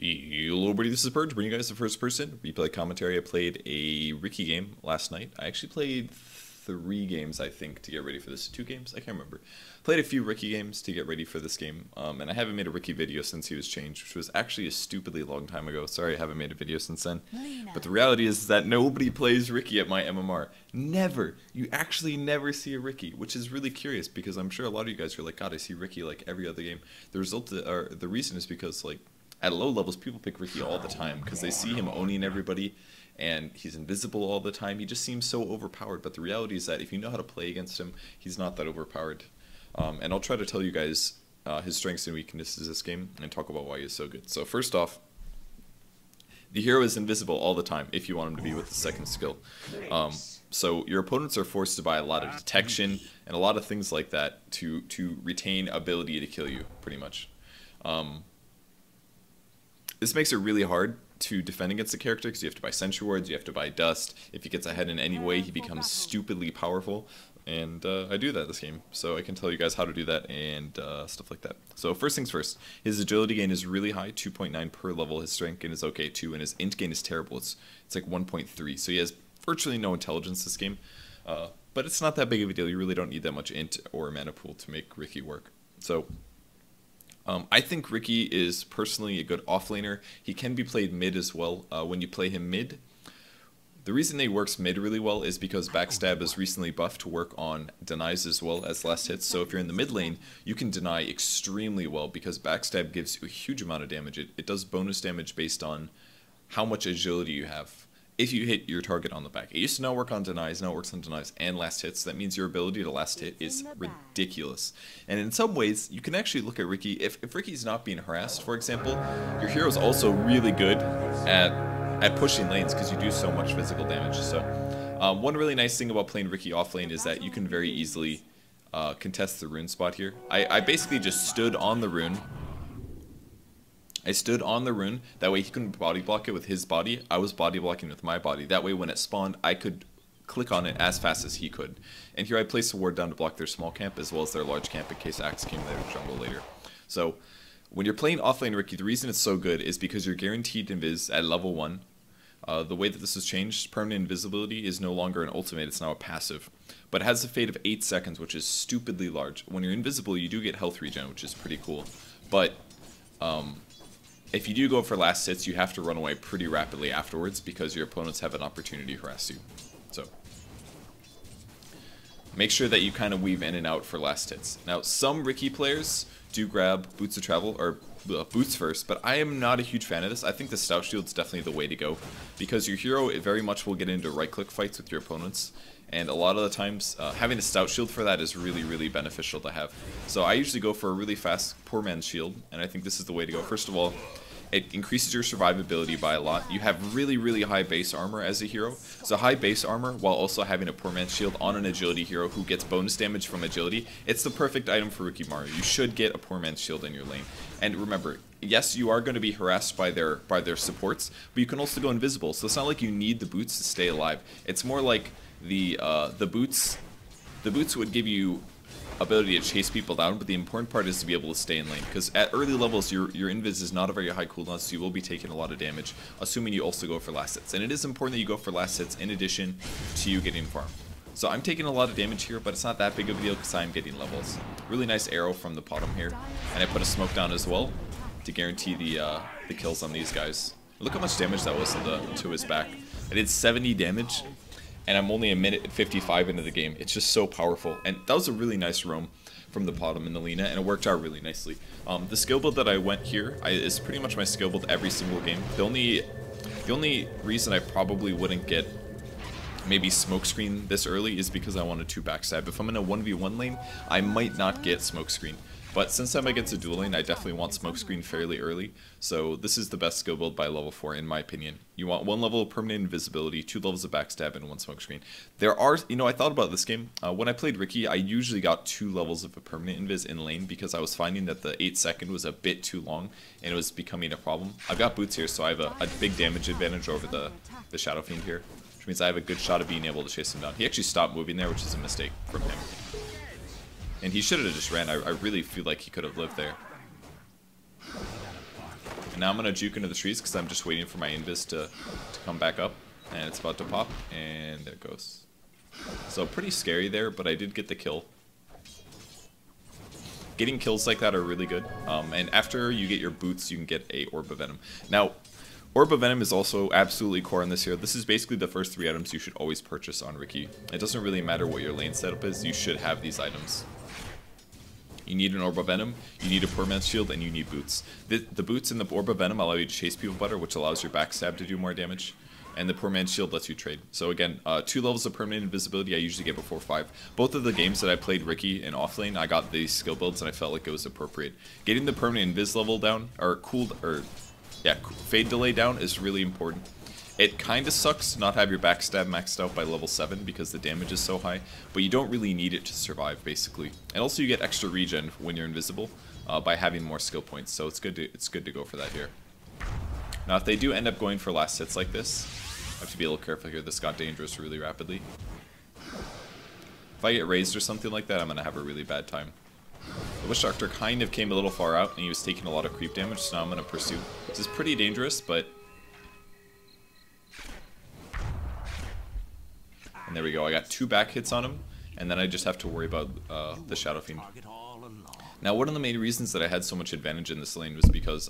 Hello everybody, this is Purge, bringing you guys the first person replay commentary. I played a Riki game last night. I actually played 3 games, I think, to get ready for this. 2 games? I can't remember. Played a few Riki games to get ready for this game, and I haven't made a Riki video since he was changed, which was actually a stupidly long time ago. Sorry I haven't made a video since then. But the reality is that nobody plays Riki at my MMR. Never! You actually never see a Riki, which is really curious, because I'm sure a lot of you guys are like, God, I see Riki like every other game. The reason is because, like, at low levels, people pick Riki all the time because they see him owning everybody, and he's invisible all the time. He just seems so overpowered, but the reality is that if you know how to play against him, he's not that overpowered. And I'll try to tell you guys his strengths and weaknesses this game, and talk about why he's so good. So first off, the hero is invisible all the time if you want him to be with the second skill. So your opponents are forced to buy a lot of detection and a lot of things like that to retain ability to kill you, pretty much. This makes it really hard to defend against the character because you have to buy sentry wards, you have to buy dust. If he gets ahead in any way, he becomes stupidly powerful. And I do that this game, so I can tell you guys how to do that and stuff like that. So first things first, his agility gain is really high, 2.9 per level. His strength gain is okay too, and his int gain is terrible. It's like 1.3, so he has virtually no intelligence this game. But it's not that big of a deal. You really don't need that much int or mana pool to make Riki work. So I think Riki is personally a good offlaner. He can be played mid as well. When you play him mid, the reason he works mid really well is because backstab is recently buffed to work on denies as well as last hits. So if you're in the mid lane, you can deny extremely well because backstab gives you a huge amount of damage. It does bonus damage based on how much agility you have if you hit your target on the back. It used to not work on denies, now it works on denies and last hits. That means your ability to last hit is ridiculous. And in some ways, you can actually look at Riki. If Riki's not being harassed, for example, your hero's also really good at pushing lanes because you do so much physical damage. So one really nice thing about playing Riki offlane is that you can very easily contest the rune spot here. I basically just stood on the rune. That way he couldn't body block it with his body. I was body blocking with my body. That way when it spawned, I could click on it as fast as he could. And here I placed a ward down to block their small camp as well as their large camp in case Axe came later to jungle later. So when you're playing offlane Riki, the reason it's so good is because you're guaranteed invis at level 1. The way that this has changed, permanent invisibility is no longer an ultimate, it's now a passive. But it has a fade of 8 seconds, which is stupidly large. When you're invisible, you do get health regen, which is pretty cool. But if you do go for last hits, you have to run away pretty rapidly afterwards because your opponents have an opportunity to harass you. So make sure that you kind of weave in and out for last hits. Now, some Riki players do grab Boots of Travel, or Boots first, but I am not a huge fan of this. I think the Stout Shield is definitely the way to go because your hero very much will get into right-click fights with your opponents. And a lot of the times, having a Stout Shield for that is really, really beneficial to have. So I usually go for a really fast Poor Man's Shield, and I think this is the way to go. First of all, it increases your survivability by a lot. You have really, really high base armor as a hero. So high base armor while also having a Poor Man's Shield on an agility hero who gets bonus damage from agility. It's the perfect item for Rikimaru. You should get a Poor Man's Shield in your lane. And remember, yes, you are going to be harassed by their supports, but you can also go invisible. So it's not like you need the boots to stay alive. It's more like the boots would give you ability to chase people down, but the important part is to be able to stay in lane, because at early levels your invis is not a very high cooldown, so you will be taking a lot of damage, assuming you also go for last hits. And it is important that you go for last hits in addition to you getting farm. So I'm taking a lot of damage here, but it's not that big of a deal because I'm getting levels. Really nice arrow from the bottom here, and I put a smoke down as well to guarantee the kills on these guys. Look how much damage that was to his back. I did 70 damage. And I'm only a minute and 55 into the game. It's just so powerful. And that was a really nice roam from the bottom in the Lina, and it worked out really nicely. The skill build that I went here is pretty much my skill build every single game. The only reason I probably wouldn't get maybe smokescreen this early is because I wanted to backstab. If I'm in a 1v1 lane, I might not get smokescreen. But since I'm against a dual lane, I definitely want smokescreen fairly early. So this is the best skill build by level 4 in my opinion. You want 1 level of permanent invisibility, 2 levels of backstab, and 1 smokescreen. There are, I thought about this game. When I played Riki, I usually got 2 levels of a permanent invis in lane because I was finding that the 8 second was a bit too long and it was becoming a problem. I've got boots here, so I have a big damage advantage over the Shadow Fiend here, which means I have a good shot of being able to chase him down. He actually stopped moving there, which is a mistake from him. And he should have just ran. I really feel like he could have lived there. And now I'm going to juke into the trees because I'm just waiting for my invis to come back up. And it's about to pop, and there it goes. So pretty scary there, but I did get the kill. Getting kills like that are really good. And after you get your boots, you can get a Orb of Venom. Now, Orb of Venom is also absolutely core in this hero. This is basically the first 3 items you should always purchase on Riki. It doesn't really matter what your lane setup is, you should have these items. You need an Orb of Venom, you need a Poor Man's Shield, and you need boots. The boots and the Orb of Venom allow you to chase people better, which allows your backstab to do more damage. And the Poor Man's Shield lets you trade. So again, 2 levels of permanent invisibility, I usually get before 5. Both of the games that I played Riki in offlane, I got these skill builds and I felt like it was appropriate. Getting the permanent invis level down, or fade delay down is really important. It kinda sucks to not have your backstab maxed out by level 7 because the damage is so high, but you don't really need it to survive basically. And also you get extra regen when you're invisible by having more skill points, so it's good to go for that here. Now if they do end up going for last hits like this, I have to be a little careful here. This got dangerous really rapidly. If I get raised or something like that, I'm going to have a really bad time. The Witch Doctor kind of came a little far out, and he was taking a lot of creep damage, so now I'm going to pursue. This is pretty dangerous, but... And there we go. I got 2 back hits on him, and then I just have to worry about the Shadow Fiend. Now, one of the main reasons that I had so much advantage in this lane was because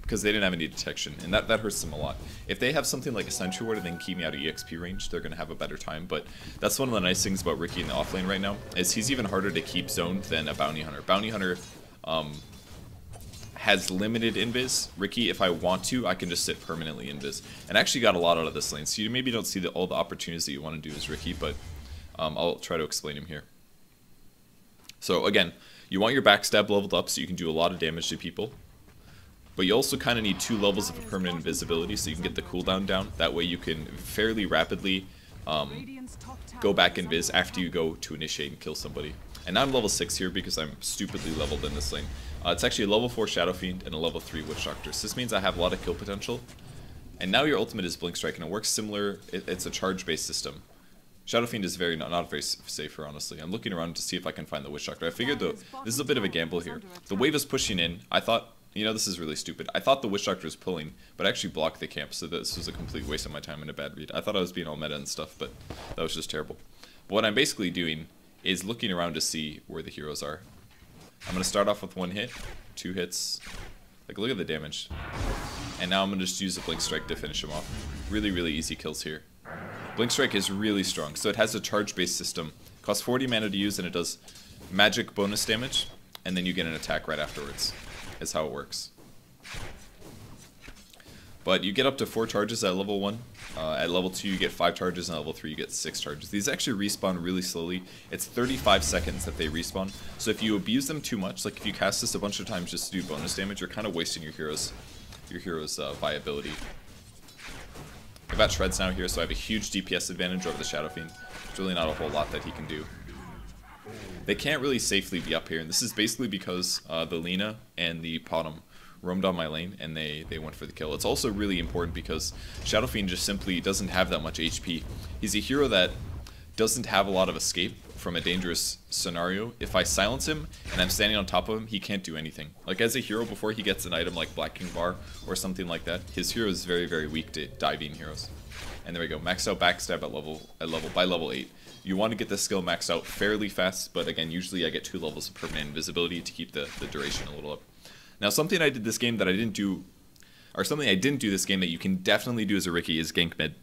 because they didn't have any detection, and that hurts them a lot. If they have something like a Sentry Ward and then keep me out of EXP range, they're going to have a better time, but that's one of the nice things about Riki in the offlane right now, is he's even harder to keep zoned than a Bounty Hunter. Bounty Hunter has limited invis. Riki, if I want to, I can just sit permanently invis. And I actually got a lot out of this lane, so you maybe don't see all the opportunities that you want to do as Riki, but I'll try to explain him here. So again, you want your backstab leveled up so you can do a lot of damage to people. But you also kind of need 2 levels of permanent invisibility so you can get the cooldown down. That way you can fairly rapidly go back invis after you go to initiate and kill somebody. And now I'm level 6 here because I'm stupidly leveled in this lane. It's actually a level 4 Shadow Fiend and a level 3 Witch Doctor. So this means I have a lot of kill potential. And now your ultimate is Blink Strike, and it works similar. It's a charge-based system. Shadow Fiend is not very safer, honestly. I'm looking around to see if I can find the Witch Doctor. I figured this is a bit of a gamble here. The wave is pushing in. I thought... You know, this is really stupid. I thought the Witch Doctor was pulling, but I actually blocked the camp, so this was a complete waste of my time and a bad read. I thought I was being all meta and stuff, but that was just terrible. But what I'm basically doing is looking around to see where the heroes are. I'm going to start off with 1 hit, 2 hits. Like, look at the damage. And now I'm going to just use a Blink Strike to finish him off. Really, really easy kills here. Blink Strike is really strong, so it has a charge-based system. Costs 40 mana to use, and it does magic bonus damage, and then you get an attack right afterwards. Is how it works. But you get up to 4 charges at level 1. At level 2 you get 5 charges, and at level 3 you get 6 charges. These actually respawn really slowly. It's 35 seconds that they respawn. So if you abuse them too much, like if you cast this a bunch of times just to do bonus damage, you're kind of wasting your hero's viability. I've got Shreds now here, so I have a huge DPS advantage over the Shadow Fiend. There's really not a whole lot that he can do. They can't really safely be up here, and this is basically because the Lina and the Potom roamed on my lane, and they went for the kill. It's also really important because Shadow Fiend just simply doesn't have that much HP. He's a hero that doesn't have a lot of escape from a dangerous scenario. If I silence him and I'm standing on top of him, he can't do anything. Like as a hero, before he gets an item like Black King Bar or something like that, his hero is very, very weak to diving heroes. And there we go, maxed out backstab by level 8. You want to get this skill maxed out fairly fast, but again, usually I get 2 levels of permanent invisibility to keep the duration a little up. Now, something I did this game that I didn't do, or something I didn't do this game that you can definitely do as a Riki is gank mid.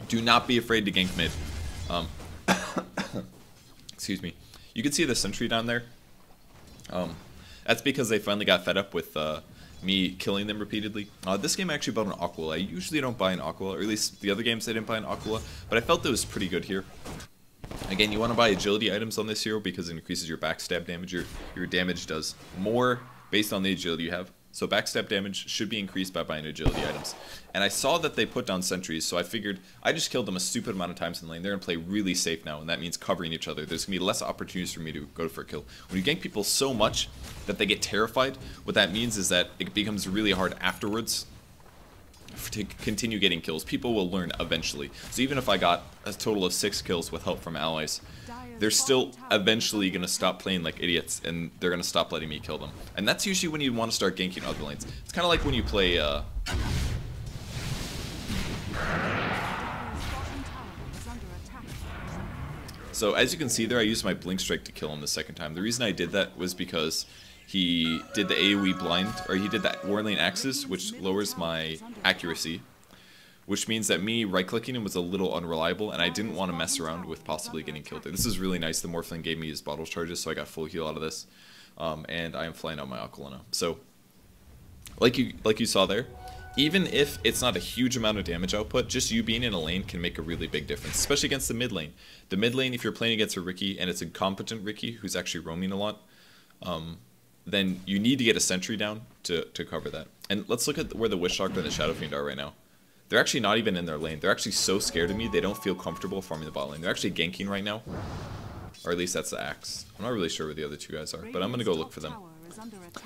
Do not be afraid to gank mid. Excuse me. You can see the sentry down there. That's because they finally got fed up with me killing them repeatedly. This game I actually bought an Aquila. I usually don't buy an Aquila, or at least the other games I didn't buy an Aquila, but I felt it was pretty good here. Again, you want to buy agility items on this hero because it increases your backstab damage. Your damage does more based on the agility you have. So backstab damage should be increased by buying agility items. And I saw that they put down sentries, so I figured I just killed them a stupid amount of times in the lane. They're going to play really safe now, and that means covering each other. There's going to be less opportunities for me to go for a kill. When you gank people so much that they get terrified, what that means is that it becomes really hard afterwards to continue getting kills. People will learn eventually. So even if I got a total of 6 kills with help from allies, they're still eventually going to stop playing like idiots, and they're going to stop letting me kill them. And that's usually when you want to start ganking other lanes. It's kind of like when you play... So as you can see there, I used my Blink Strike to kill him the second time. The reason I did that was because he did the AoE blind, or he did that War Lane Axis, which lowers my accuracy, which means that me right-clicking him was a little unreliable, and I didn't want to mess around with possibly getting killed there. This is really nice. The Morphling gave me his bottle charges, so I got full heal out of this, and I am flying out my Ocarina. So, like you saw there, even if it's not a huge amount of damage output, just you being in a lane can make a really big difference, especially against the mid lane. The mid lane, if you're playing against a Riki, and it's a competent Riki who's actually roaming a lot, then you need to get a sentry down to cover that. And let's look at where the Witch Doctor and the Shadow Fiend are right now. They're actually not even in their lane. They're actually so scared of me, they don't feel comfortable farming the bot lane. They're actually ganking right now. Or at least that's the Axe. I'm not really sure where the other two guys are, but I'm going to go look for them.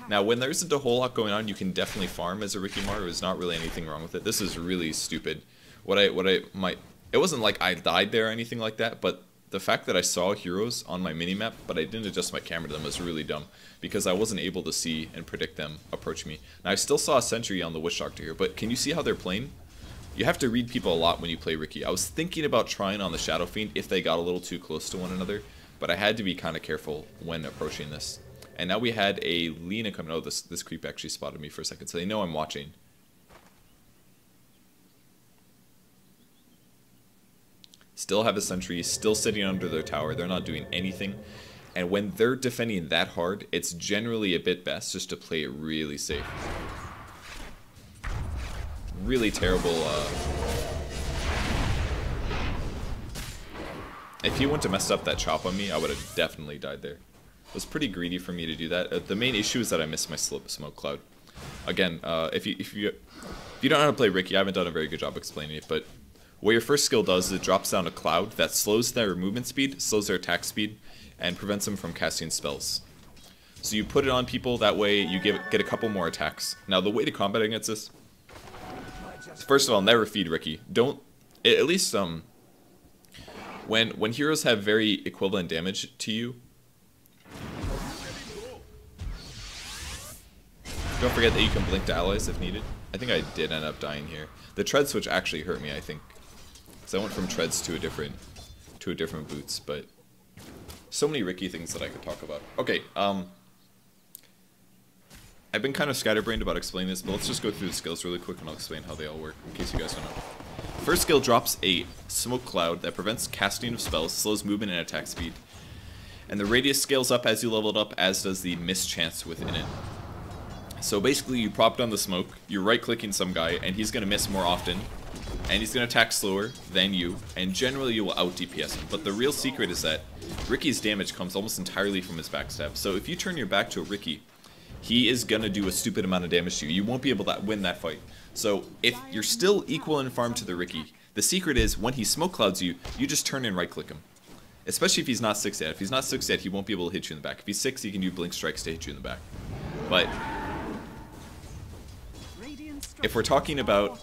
Now, when there isn't a whole lot going on, you can definitely farm as a Rikimaru. There's not really anything wrong with it. This is really stupid. It wasn't like I died there or anything like that, but the fact that I saw heroes on my minimap, but I didn't adjust my camera to them, was really dumb, because I wasn't able to see and predict them approach me. Now, I still saw a sentry on the Witch Doctor here, but can you see how they're playing? You have to read people a lot when you play Riki. I was thinking about trying on the Shadow Fiend if they got a little too close to one another, but I had to be kind of careful when approaching this. And now we had a Lina coming. Oh, this creep actually spotted me for a second, so they know I'm watching. Still have a sentry, still sitting under their tower. They're not doing anything. And when they're defending that hard, it's generally a bit best just to play it really safe. Really terrible. If he wouldn't have messed up that chop on me, I would have definitely died there. It was pretty greedy for me to do that. The main issue is that I missed my smoke cloud. Again, if you don't know how to play Riki, I haven't done a very good job explaining it, but what your first skill does is it drops down a cloud that slows their movement speed, slows their attack speed, and prevents them from casting spells. So you put it on people, that way you get a couple more attacks. Now the way to combat against this, first of all, never feed Riki. Don't, at least when heroes have very equivalent damage to you, don't forget that you can blink to allies if needed. I think I did end up dying here. The tread switch actually hurt me, I think, because I went from treads to a different boots. But so many Riki things that I could talk about. Okay, I've been kind of scatterbrained about explaining this, but let's just go through the skills really quick and I'll explain how they all work in case you guys don't know. First skill drops a smoke cloud that prevents casting of spells, slows movement and attack speed, and the radius scales up as you level it up, as does the miss chance within it. So basically you prop down the smoke, you're right-clicking some guy, and he's going to miss more often, and he's going to attack slower than you, and generally you will out-DPS him. But the real secret is that Riki's damage comes almost entirely from his backstab. So if you turn your back to a Riki, he is going to do a stupid amount of damage to you. You won't be able to win that fight. So if you're still equal in farm to the Riki, the secret is when he smoke clouds you, you just turn and right-click him. Especially if he's not 6 yet. If he's not 6 yet, he won't be able to hit you in the back. If he's 6, he can do blink strikes to hit you in the back. But if we're talking about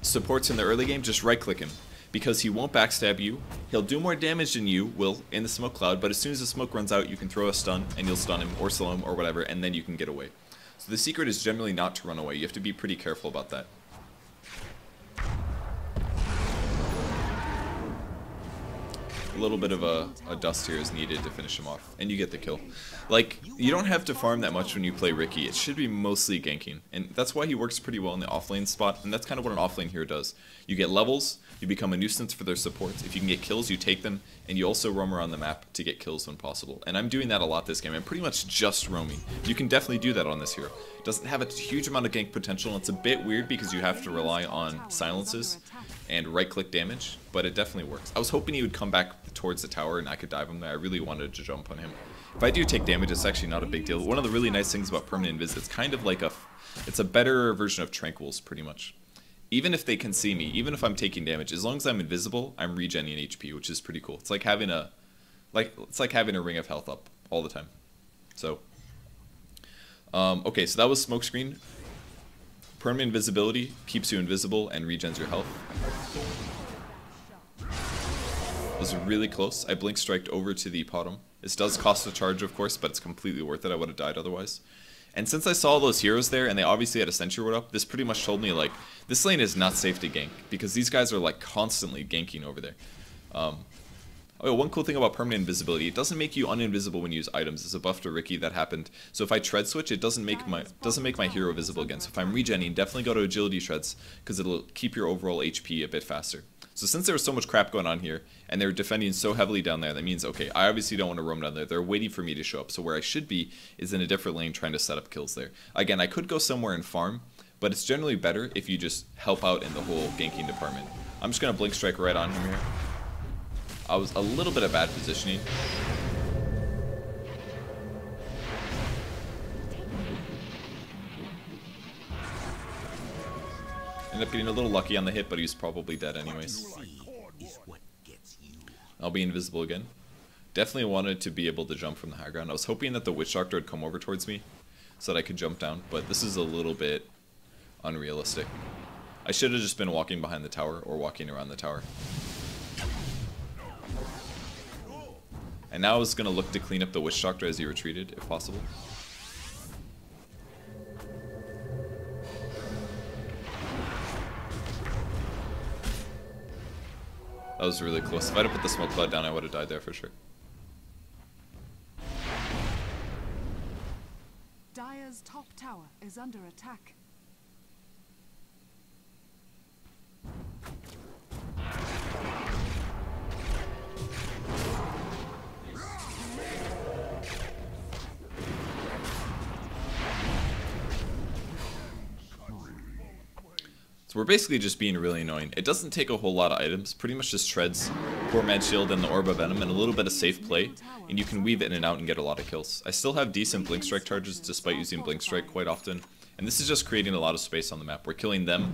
supports in the early game, just right-click him, because he won't backstab you. He'll do more damage than you will in the smoke cloud, but as soon as the smoke runs out, you can throw a stun, and you'll stun him, or slow him, or whatever, and then you can get away. So the secret is generally not to run away. You have to be pretty careful about that. A little bit of a dust here is needed to finish him off, and you get the kill. Like, you don't have to farm that much when you play Riki. It should be mostly ganking, and that's why he works pretty well in the offlane spot, and that's kind of what an offlane hero does. You get levels, you become a nuisance for their supports. If you can get kills, you take them, and you also roam around the map to get kills when possible. And I'm doing that a lot this game. I'm pretty much just roaming. You can definitely do that on this hero. It doesn't have a huge amount of gank potential, and it's a bit weird because you have to rely on silences and right-click damage, but it definitely works. I was hoping he would come back towards the tower and I could dive him there. I really wanted to jump on him. If I do take damage, it's actually not a big deal. One of the really nice things about permanent invis, it's kind of like it's a better version of Tranquils, pretty much. Even if they can see me, even if I'm taking damage, as long as I'm invisible, I'm regenning HP, which is pretty cool. It's like having a ring of health up all the time. So, okay, so that was Smokescreen. Permanent invisibility keeps you invisible and regens your health. Was really close. I blink striked over to the bottom. This does cost a charge, of course, but it's completely worth it. I would have died otherwise. And since I saw those heroes there, and they obviously had a sentry ward up, this pretty much told me, like, this lane is not safe to gank, because these guys are, like, constantly ganking over there. Oh, one cool thing about permanent invisibility, it doesn't make you uninvisible when you use items. It's a buff to Riki that happened. So if I tread switch, it doesn't make my hero visible again. So if I'm regenning, definitely go to agility treads, because it'll keep your overall HP a bit faster. So since there was so much crap going on here, and they're defending so heavily down there, that means, okay, I obviously don't want to roam down there. They're waiting for me to show up. So where I should be is in a different lane trying to set up kills there. Again, I could go somewhere and farm, but it's generally better if you just help out in the whole ganking department. I'm just going to blink strike right on him here. I was a little bit of bad positioning. Ended up getting a little lucky on the hit, but he was probably dead anyways. I'll be invisible again. Definitely wanted to be able to jump from the high ground. I was hoping that the Witch Doctor would come over towards me so that I could jump down, but this is a little bit unrealistic. I should have just been walking behind the tower or walking around the tower. And now I was going to look to clean up the Witch Doctor as he retreated, if possible. That was really close. If I'd have put the smoke cloud down, I would have died there for sure. Dire's top tower is under attack. So we're basically just being really annoying. It doesn't take a whole lot of items, pretty much just treads, Poor Man's Shield and the Orb of Venom, and a little bit of safe play, and you can weave in and out and get a lot of kills. I still have decent Blink Strike charges despite using Blink Strike quite often, and this is just creating a lot of space on the map. We're killing them,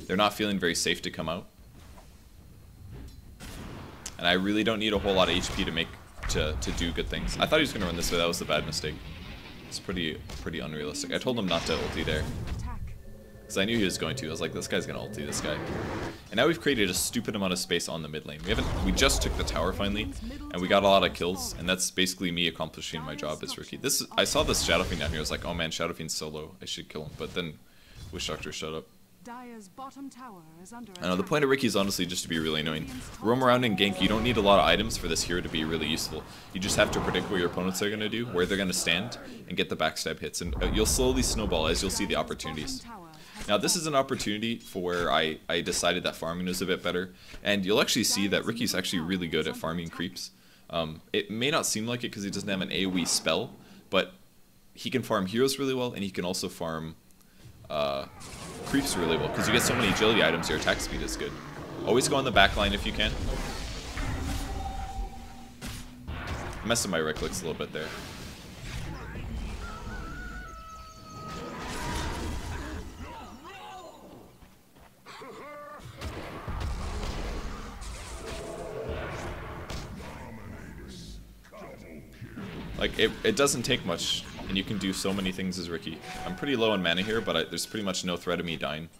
they're not feeling very safe to come out. And I really don't need a whole lot of HP to do good things. I thought he was going to run this way, that was the bad mistake. It's pretty unrealistic. I told him not to ulti there, because I knew he was going to. I was like, this guy's going to ulti this guy. And now we've created a stupid amount of space on the mid lane. We just took the tower finally, and we got a lot of kills, and that's basically me accomplishing my job as Riki. I saw this Shadow Fiend down here, I was like, oh man, Shadow Fiend's so low, I should kill him. But then Witch Doctor showed up. I know, the point of Riki is honestly just to be really annoying. Roam around and gank, you don't need a lot of items for this hero to be really useful. You just have to predict what your opponents are going to do, where they're going to stand, and get the backstab hits. And you'll slowly snowball as you'll see the opportunities. Now this is an opportunity for where I decided that farming was a bit better, and you'll actually see that Riki's actually really good at farming creeps. It may not seem like it because he doesn't have an AoE spell, but he can farm heroes really well, and he can also farm creeps really well, because you get so many agility items, your attack speed is good. Always go on the back line if you can. I'm messing my right clicks a little bit there. Like, it doesn't take much, and you can do so many things as Riki. I'm pretty low on mana here, but there's pretty much no threat of me dying.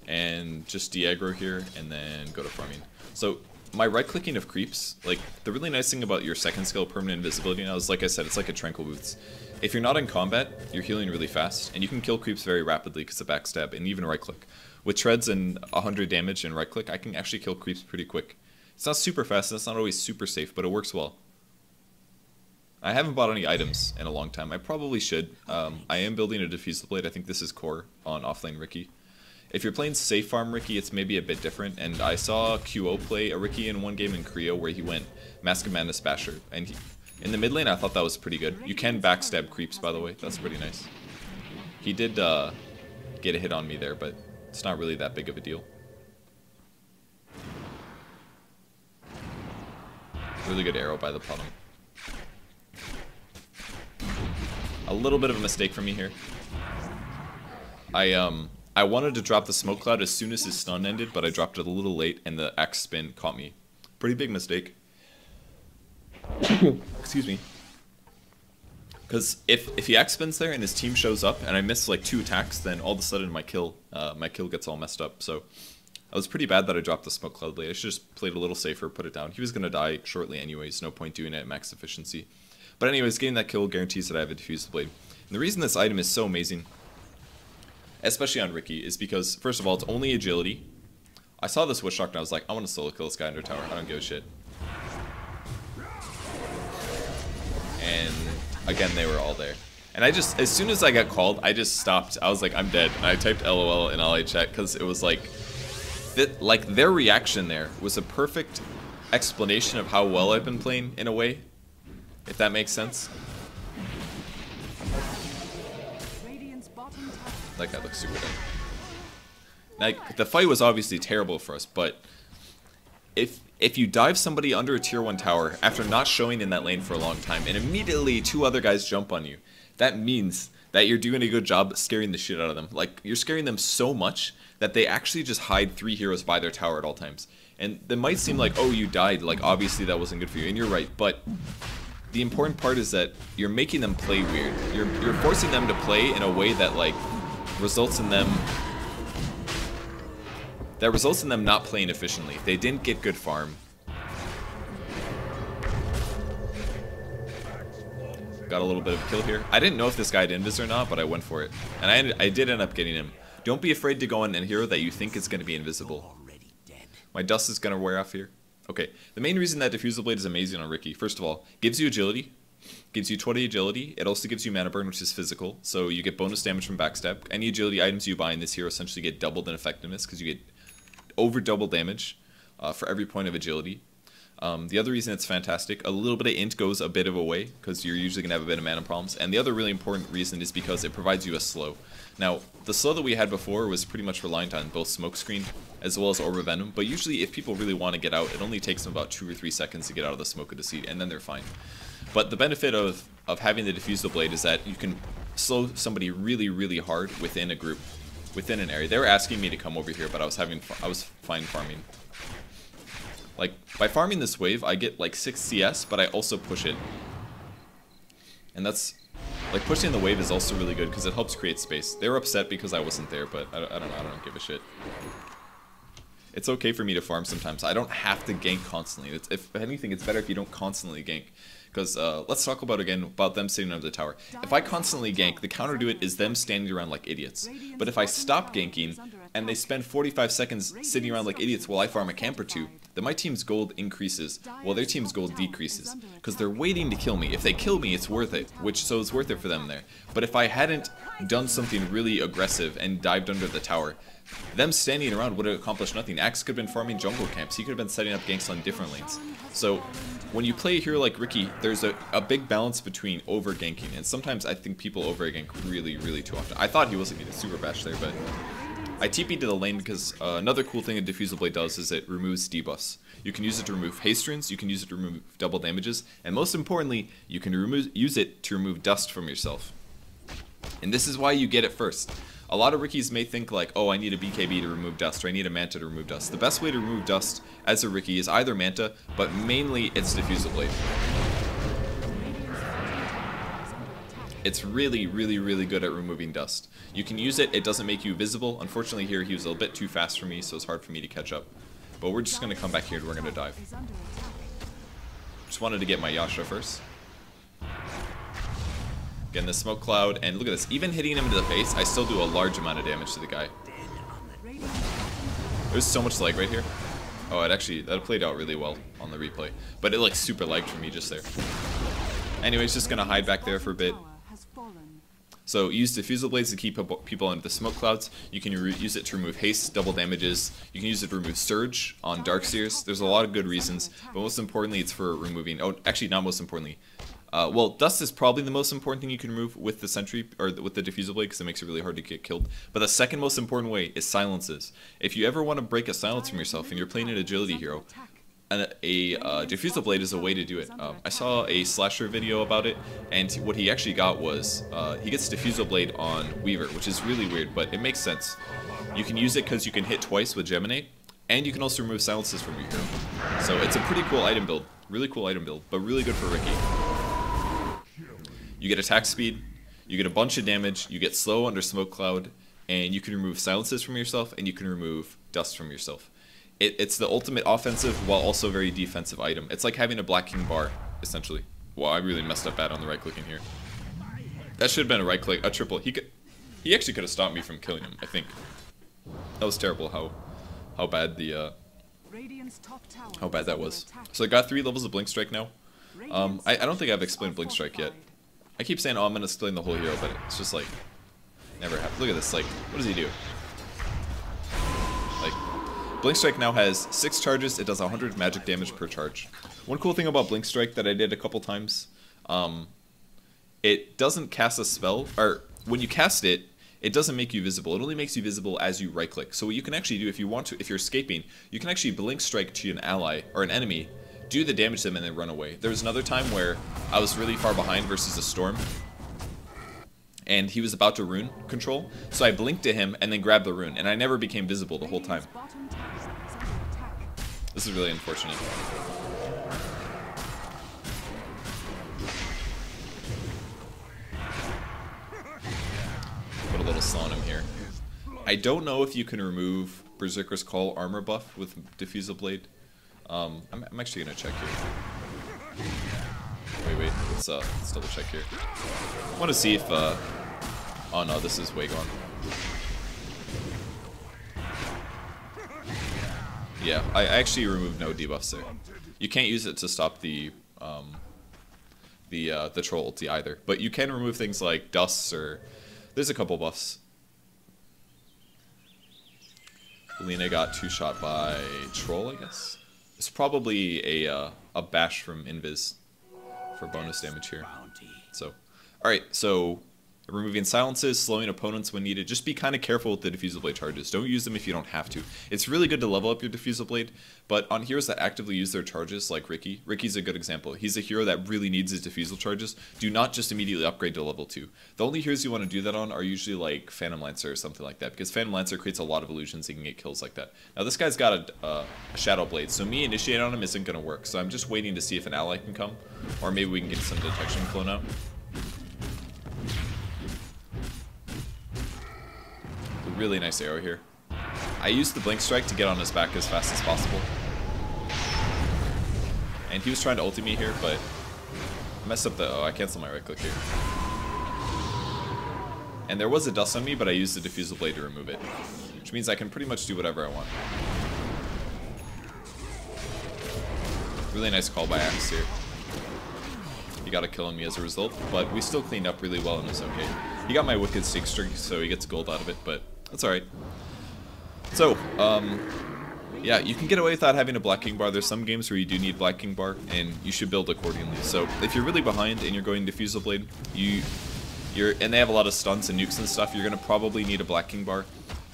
And just de-aggro here, and then go to farming. So, my right-clicking of creeps, like, the really nice thing about your second skill, permanent invisibility now, is, like I said, it's like a Tranquil Boots. If you're not in combat, you're healing really fast, and you can kill creeps very rapidly because of backstab, and even right-click. With treads and 100 damage and right-click, I can actually kill creeps pretty quick. It's not super fast, and it's not always super safe, but it works well. I haven't bought any items in a long time. I probably should. I am building a Diffusal Blade. I think this is core on offlane Riki. If you're playing safe farm Riki, it's maybe a bit different. And I saw QO play a Riki in one game in Creo where he went Mask of Madness Basher. And in the mid lane, I thought that was pretty good. You can backstab creeps, by the way. That's pretty nice. He did get a hit on me there, but it's not really that big of a deal. Really good arrow by the bottom. A little bit of a mistake from me here. I wanted to drop the smoke cloud as soon as his stun ended, but I dropped it a little late, and the X spin caught me. Pretty big mistake. Excuse me. Because if he X-spins there and his team shows up and I miss like 2 attacks, then all of a sudden my kill gets all messed up. So I was pretty bad that I dropped the smoke cloud blade. I should just played a little safer, put it down. He was going to die shortly anyways, no point doing it at max efficiency. But anyways, getting that kill guarantees that I have a diffusal blade. And the reason this item is so amazing, especially on Riki, is because, first of all, it's only agility. I saw this Witch Shock and I was like, I want to solo kill this guy under tower. I don't give a shit. And again, they were all there. And I just, as soon as I got called, I just stopped. I was like, I'm dead. And I typed LOL in LA chat because it was like their reaction there was a perfect explanation of how well I've been playing in a way, if that makes sense. That guy looks super dead. Like, the fight was obviously terrible for us, but if you dive somebody under a tier 1 tower after not showing in that lane for a long time and immediately 2 other guys jump on you, that means that you're doing a good job scaring the shit out of them. Like, you're scaring them so much that they actually just hide 3 heroes by their tower at all times. And it might seem like, oh, you died, like obviously that wasn't good for you, and you're right, but the important part is that you're making them play weird. You're forcing them to play in a way that like results in them not playing efficiently. They didn't get good farm. Got a little bit of a kill here. I didn't know if this guy had invis or not, but I went for it. And I did end up getting him. Don't be afraid to go on a hero that you think is going to be invisible. My dust is going to wear off here. Okay, the main reason that Diffusal Blade is amazing on Riki, first of all, gives you agility. Gives you 20 agility. It also gives you mana burn, which is physical. So you get bonus damage from backstab. Any agility items you buy in this hero essentially get doubled in effectiveness because you get over double damage for every point of agility. The other reason it's fantastic, a little bit of int goes a bit of a way because you're usually going to have a bit of mana problems. And the other really important reason is because it provides you a slow. Now, the slow that we had before was pretty much reliant on both Smokescreen as well as Orb of Venom. But usually if people really want to get out, it only takes them about 2 or 3 seconds to get out of the Smoke of Deceit, and then they're fine. But the benefit of having the Diffusal Blade is that you can slow somebody really, really hard within a group, within an area. They were asking me to come over here, but I was fine farming. Like, by farming this wave, I get like 6 CS, but I also push it. And that's, like, pushing the wave is also really good because it helps create space. They were upset because I wasn't there, but I don't give a shit. It's okay for me to farm sometimes. I don't have to gank constantly. If anything, it's better if you don't constantly gank. Because let's talk about them sitting under the tower. If I constantly gank, the counter to it is them standing around like idiots. But if I stop ganking and they spend 45 seconds sitting around like idiots while I farm a camp or 2, then my team's gold increases while their team's gold decreases. Because they're waiting to kill me. If they kill me, it's worth it. So it's worth it for them there. But if I hadn't done something really aggressive and dived under the tower, them standing around would have accomplished nothing. Axe could have been farming jungle camps. He could have been setting up ganks on different lanes. So when you play a hero like Riki, there's a big balance between over-ganking. And sometimes I think people over-gank really, really too often. I thought he wasn't getting a super bash there, but I TP'd to the lane because another cool thing a Diffusal Blade does is it removes debuffs. You can use it to remove haste runes, you can use it to remove double damages, and most importantly, you can use it to remove dust from yourself. And this is why you get it first. A lot of Rikis may think like, oh, I need a BKB to remove dust, or I need a Manta to remove dust. The best way to remove dust as a Riki is either Manta, but mainly it's Diffusal Blade. It's really, really, really good at removing dust. You can use it, it doesn't make you visible. Unfortunately here he was a little bit too fast for me, so it's hard for me to catch up. But we're just going to come back here and we're going to dive. Just wanted to get my Yasha first. Again, the smoke cloud, and look at this. Even hitting him into the face, I still do a large amount of damage to the guy. There's so much lag right here. Oh, that played out really well on the replay. But it like super lagged for me just there. Anyways, just gonna hide back there for a bit. So use Diffusal Blades to keep people into the smoke clouds. You can use it to remove haste, double damages. You can use it to remove surge on Darkseers. There's a lot of good reasons, but most importantly, it's for removing. Oh, actually, not most importantly. Well, dust is probably the most important thing you can remove with the sentry or with the Diffusal Blade because it makes it really hard to get killed. But the second most important way is silences. If you ever want to break a silence from yourself and you're playing an agility hero, a Diffusal Blade is a way to do it. I saw a Slasher video about it, and what he actually got was he gets Diffusal Blade on Weaver, which is really weird, but it makes sense. You can use it because you can hit twice with Geminate, and you can also remove silences from your hero. So it's a pretty cool item build, really cool item build, but really good for Riki. You get attack speed, you get a bunch of damage, you get slow under smoke cloud, and you can remove silences from yourself, and you can remove dust from yourself. It's the ultimate offensive while also very defensive item. It's like having a Black King bar, essentially. Wow, I really messed up bad on the right click in here. That should have been a right click, a triple. He actually could have stopped me from killing him, I think. That was terrible how bad the how bad that was. So I got 3 levels of Blink Strike now. I don't think I've explained Blink Strike yet. I keep saying, oh, I'm gonna explain the whole hero, but it's just like never happens. Look at this, like, what does he do? Like, Blink Strike now has 6 charges, it does 100 magic damage per charge. One cool thing about Blink Strike that I did a couple times, it doesn't cast a spell, or when you cast it, it doesn't make you visible. It only makes you visible as you right click. So what you can actually do if you want to, if you're escaping, you can actually Blink Strike to an ally, or an enemy, do the damage to them and then run away. There was another time where I was really far behind versus a storm, and he was about to rune control, so I blinked to him and then grabbed the rune, and I never became visible the whole time. This is really unfortunate. Put a little slow on him here. I don't know if you can remove Berserker's Call armor buff with Diffusal Blade. I'm actually gonna check here. Wait, let's double check here. I want to see if, oh no, this is way gone. Yeah, I actually removed no debuffs there. You can't use it to stop the troll ulti either, but you can remove things like dusts, or there's a couple buffs. Lena got 2-shot by troll, I guess. It's probably a bash from Invis for bonus damage here. So, alright, so removing silences, slowing opponents when needed. Just be kind of careful with the Diffusal Blade charges. Don't use them if you don't have to. It's really good to level up your Diffusal Blade, but on heroes that actively use their charges, like Riki, Riki's a good example. He's a hero that really needs his Diffusal charges. Do not just immediately upgrade to level 2. The only heroes you want to do that on are usually like Phantom Lancer or something like that, because Phantom Lancer creates a lot of illusions and can get kills like that. Now this guy's got a Shadow Blade, so me initiate on him isn't going to work, so I'm just waiting to see if an ally can come, or maybe we can get some detection flown out. Really nice arrow here. I used the Blink Strike to get on his back as fast as possible. And he was trying to ulti me here, but I messed up the... Oh, I canceled my right click here. And there was a dust on me, but I used the Diffusal Blade to remove it. Which means I can pretty much do whatever I want. Really nice call by Axe here. He got a kill on me as a result, but we still cleaned up really well and it was okay. He got my Wicked Stake Streak, so he gets gold out of it, but that's alright. So, yeah, you can get away without having a Black King bar. There's some games where you do need Black King bar, and you should build accordingly. So, if you're really behind and you're going Diffusal Blade, and they have a lot of stunts and nukes and stuff, you're going to probably need a Black King bar.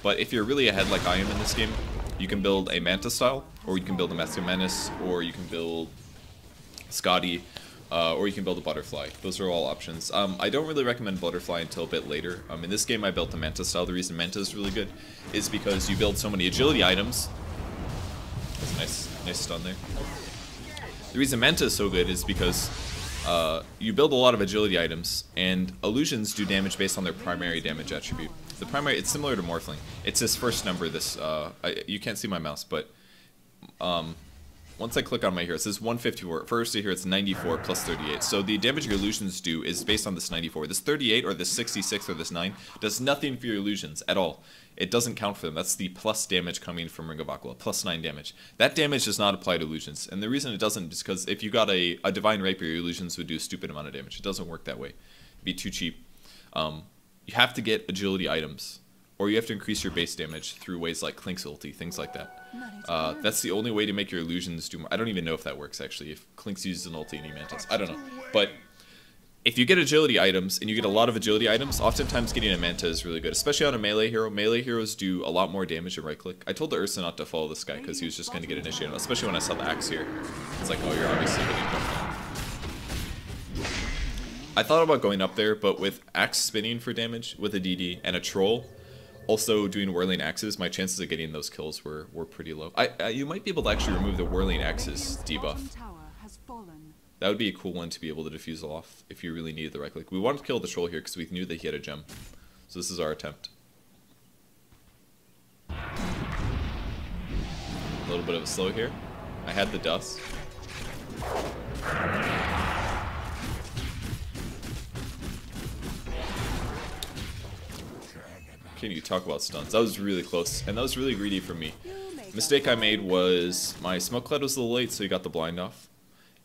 But if you're really ahead like I am in this game, you can build a Manta style, or you can build a Master Menace, or you can build Scotty, or you can build a Butterfly. Those are all options. I don't really recommend Butterfly until a bit later. In this game I built the Manta style. The reason Manta is really good is because you build so many agility items. That's a nice stun there. The reason Manta is so good is because you build a lot of agility items, and illusions do damage based on their primary damage attribute. The primary, it's similar to Morphling. It's this first number, you can't see my mouse, but once I click on my hero, it says 154. First here it's 94 plus 38. So the damage your illusions do is based on this 94. This 38 or this 66 or this 9 does nothing for your illusions at all. It doesn't count for them. That's the plus damage coming from Ring of Aquila, plus 9 damage. That damage does not apply to illusions. And the reason it doesn't is because if you got a Divine Rapier, your illusions would do a stupid amount of damage. It doesn't work that way. It'd be too cheap. You have to get agility items, or you have to increase your base damage through ways like Klink's ulti, things like that. That's the only way to make your illusions do more. I don't even know if that works, actually, if Klink's uses an ulti and he mantas. I don't know. But if you get agility items, and you get a lot of agility items, oftentimes getting a Manta is really good, especially on a melee hero. Melee heroes do a lot more damage in right-click. I told the Ursa not to follow this guy, because he was just going to get initiated, especially when I saw the Axe here. It's like, oh, you're obviously getting jumped on. I thought about going up there, but with Axe spinning for damage, with a DD, and a Troll, also doing Whirling Axes, my chances of getting those kills were pretty low. You might be able to actually remove the Whirling Axes debuff. That would be a cool one to be able to defuse off if you really needed the right click. We wanted to kill the troll here because we knew that he had a gem. So this is our attempt. A little bit of a slow here. I had the dust. Can you talk about stuns? That was really close, and that was really greedy from me. Mistake I made was my smoke cloud was a little late, so he got the blind off.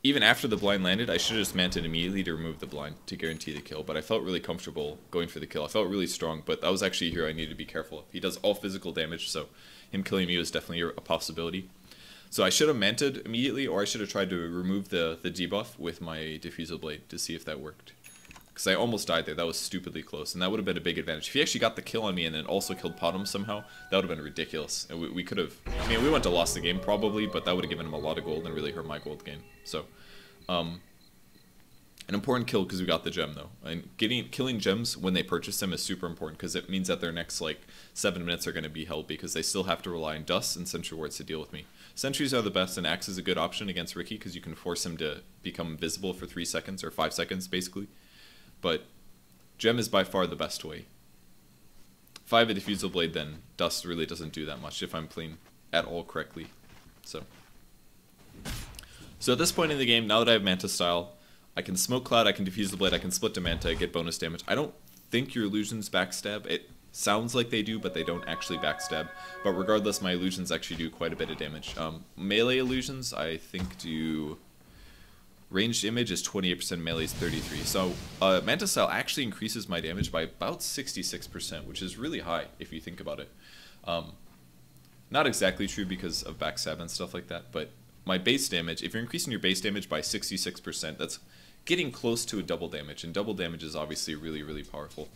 Even after the blind landed, I should have just manted immediately to remove the blind to guarantee the kill, but I felt really comfortable going for the kill. I felt really strong, but that was actually a hero I needed to be careful of. He does all physical damage, so him killing me was definitely a possibility. So I should have manted immediately, or I should have tried to remove the debuff with my diffusal blade to see if that worked. Because I almost died there. That was stupidly close, and that would have been a big advantage. If he actually got the kill on me and then also killed Potom somehow, that would have been ridiculous. And we could have... I mean, we wouldn't have lost the game probably, but that would have given him a lot of gold and really hurt my gold gain. So, an important kill because we got the gem, though. And killing gems when they purchase them is super important because it means that their next, like, 7 minutes are going to be held because they still have to rely on dust and sentry wards to deal with me. Sentries are the best, and Axe is a good option against Riki because you can force him to become invisible for 3 seconds, or 5 seconds, basically. But gem is by far the best way. If I have a diffusal blade, then dust really doesn't do that much if I'm playing at all correctly. So at this point in the game, now that I have Manta style, I can smoke cloud, I can diffuse the blade, I can split to Manta, get bonus damage. I don't think your illusions backstab. It sounds like they do, but they don't actually backstab. But regardless, my illusions actually do quite a bit of damage. Melee illusions, I think, do... Ranged image is 28%, melee is 33%. So Manta style actually increases my damage by about 66%, which is really high if you think about it. Not exactly true because of backstab and stuff like that, but my base damage, if you're increasing your base damage by 66%, that's getting close to a double damage, and double damage is obviously really, really powerful.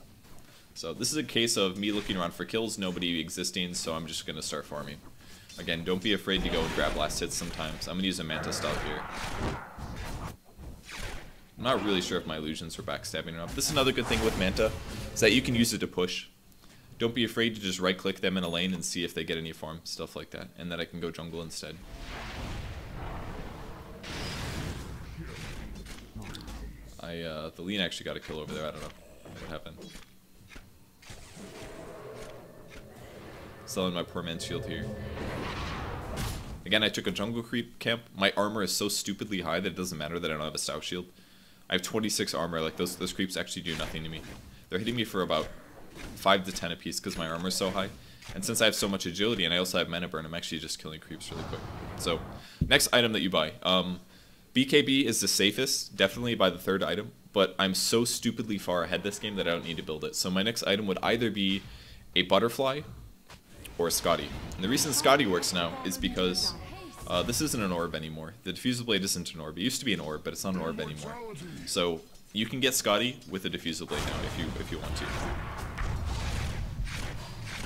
So this is a case of me looking around for kills, nobody existing, so I'm just going to start farming. Again, don't be afraid to go and grab last hits sometimes. I'm going to use a Manta style here. I'm not really sure if my illusions were backstabbing or not. This is another good thing with Manta, is that you can use it to push. Don't be afraid to just right click them in a lane and see if they get any farm, stuff like that. And then I can go jungle instead. The lean actually got a kill over there, I don't know what happened. Selling my poor man's shield here. Again, I took a jungle creep camp. My armor is so stupidly high that it doesn't matter that I don't have a stout shield. I have 26 armor, like those creeps actually do nothing to me. They're hitting me for about 5 to 10 apiece because my armor is so high. And since I have so much agility and I also have mana burn, I'm actually just killing creeps really quick. So, next item that you buy. BKB is the safest, definitely by the 3rd item, but I'm so stupidly far ahead this game that I don't need to build it. So my next item would either be a butterfly or a Scotty. And the reason Scotty works now is because this isn't an orb anymore. The diffusal blade isn't an orb. It used to be an orb, but it's not an orb anymore. So you can get Scotty with a diffusal blade now if you want to.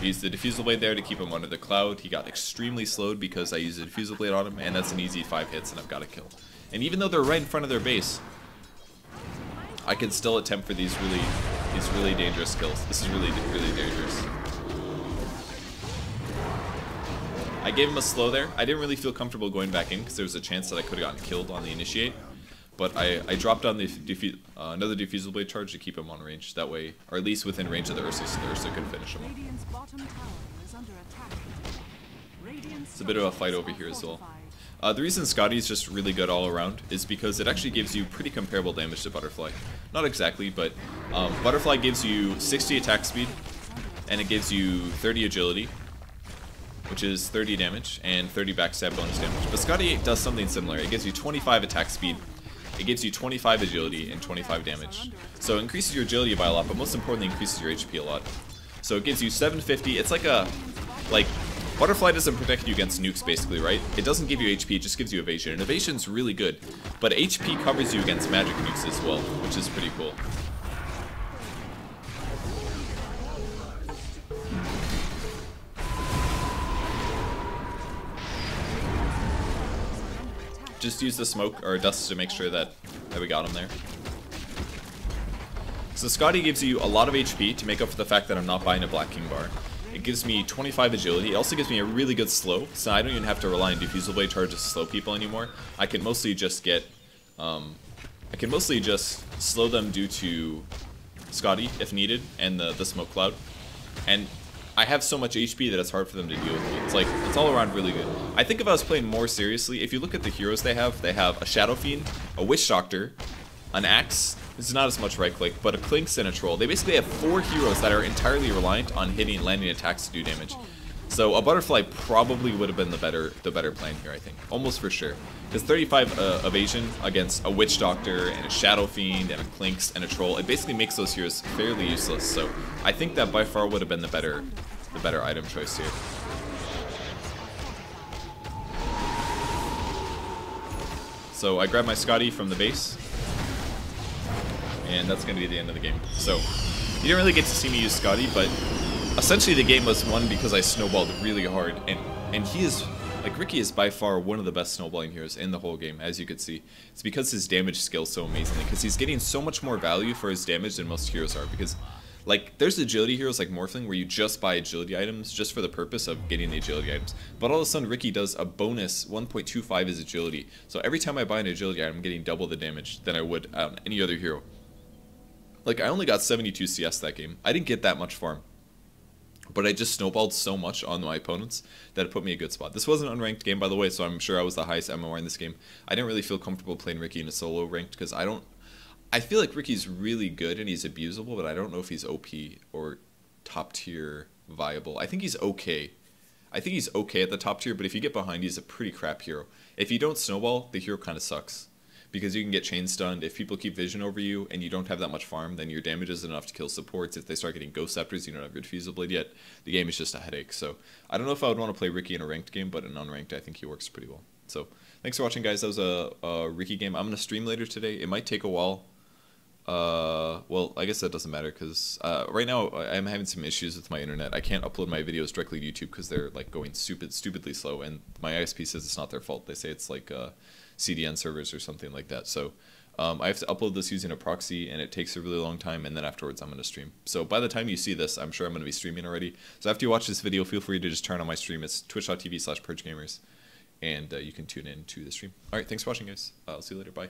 Use the diffusal blade there to keep him under the cloud. He got extremely slowed because I used a diffusal blade on him, and that's an easy 5 hits and I've got a kill. And even though they're right in front of their base, I can still attempt for these really dangerous kills. This is really, really dangerous. I gave him a slow there. I didn't really feel comfortable going back in because there was a chance that I could have gotten killed on the initiate. But I dropped on the another diffusal blade charge to keep him on range. That way, or at least within range of the Ursa, so the Ursa could finish him off. It's a bit of a fight over here as well. The reason Scotty is just really good all around is because it actually gives you pretty comparable damage to Butterfly. Not exactly, but Butterfly gives you 60 attack speed, and it gives you 30 agility, which is 30 damage, and 30 backstab bonus damage. But Scotty does something similar. It gives you 25 attack speed, it gives you 25 agility, and 25 damage. So it increases your agility by a lot, but most importantly increases your HP a lot. So it gives you 750, it's like a, Butterfly doesn't protect you against nukes, basically, right? It doesn't give you HP, it just gives you evasion. And evasion's really good, but HP covers you against magic nukes as well, which is pretty cool. Just use the smoke or dust to make sure that we got him there. So Scotty gives you a lot of HP to make up for the fact that I'm not buying a Black King bar. It gives me 25 agility. It also gives me a really good slow, so I don't even have to rely on diffusal blade charge to slow people anymore. I can mostly just get I can mostly just slow them due to Scotty if needed and the smoke cloud. And I have so much HP that it's hard for them to deal with me. It's like, it's all around really good. I think if I was playing more seriously, if you look at the heroes they have a Shadow Fiend, a Witch Doctor, an Axe, this is not as much right click, but a Clinks and a Troll. They basically have 4 heroes that are entirely reliant on hitting landing attacks to do damage. So a Butterfly probably would have been the better plan here, I think. Almost for sure. Because 35 evasion against a Witch Doctor and a Shadow Fiend and a Clinks and a Troll, it basically makes those heroes fairly useless. So I think that by far would have been the better item choice here. So I grab my Scotty from the base, and that's going to be the end of the game. So you didn't really get to see me use Scotty, but essentially the game was won because I snowballed really hard, and he is, like, Riki is by far one of the best snowballing heroes in the whole game, as you could see. It's because his damage scales so amazingly, because he's getting so much more value for his damage than most heroes are, because, like, there's agility heroes like Morphling where you just buy agility items just for the purpose of getting the agility items. But all of a sudden Riki does a bonus 1.25 as agility. So every time I buy an agility item, I'm getting double the damage than I would on any other hero. Like, I only got 72 CS that game. I didn't get that much farm. But I just snowballed so much on my opponents that it put me in a good spot. This was an unranked game, by the way, so I'm sure I was the highest MMR in this game. I didn't really feel comfortable playing Riki in a solo ranked because I feel like Riki's really good and he's abusable, but I don't know if he's OP or top tier viable. I think he's okay. I think he's okay at the top tier, but if you get behind, he's a pretty crap hero. If you don't snowball, the hero kind of sucks. Because you can get chain stunned. If people keep vision over you and you don't have that much farm, then your damage isn't enough to kill supports. If they start getting Ghost Scepters, you don't have your Diffusal Blade yet. The game is just a headache. So I don't know if I would want to play Riki in a ranked game, but in unranked, I think he works pretty well. So thanks for watching, guys. That was a Riki game. I'm going to stream later today. It might take a while. Well, I guess that doesn't matter because right now I'm having some issues with my internet. I can't upload my videos directly to YouTube because they're like going stupidly slow, and my ISP says it's not their fault. They say it's like CDN servers or something like that. So I have to upload this using a proxy, and it takes a really long time, and then afterwards I'm going to stream. So by the time you see this, I'm sure I'm going to be streaming already. So after you watch this video, feel free to just turn on my stream. It's twitch.tv/purgegamers, and you can tune in to the stream. Alright, thanks for watching, guys. I'll see you later. Bye.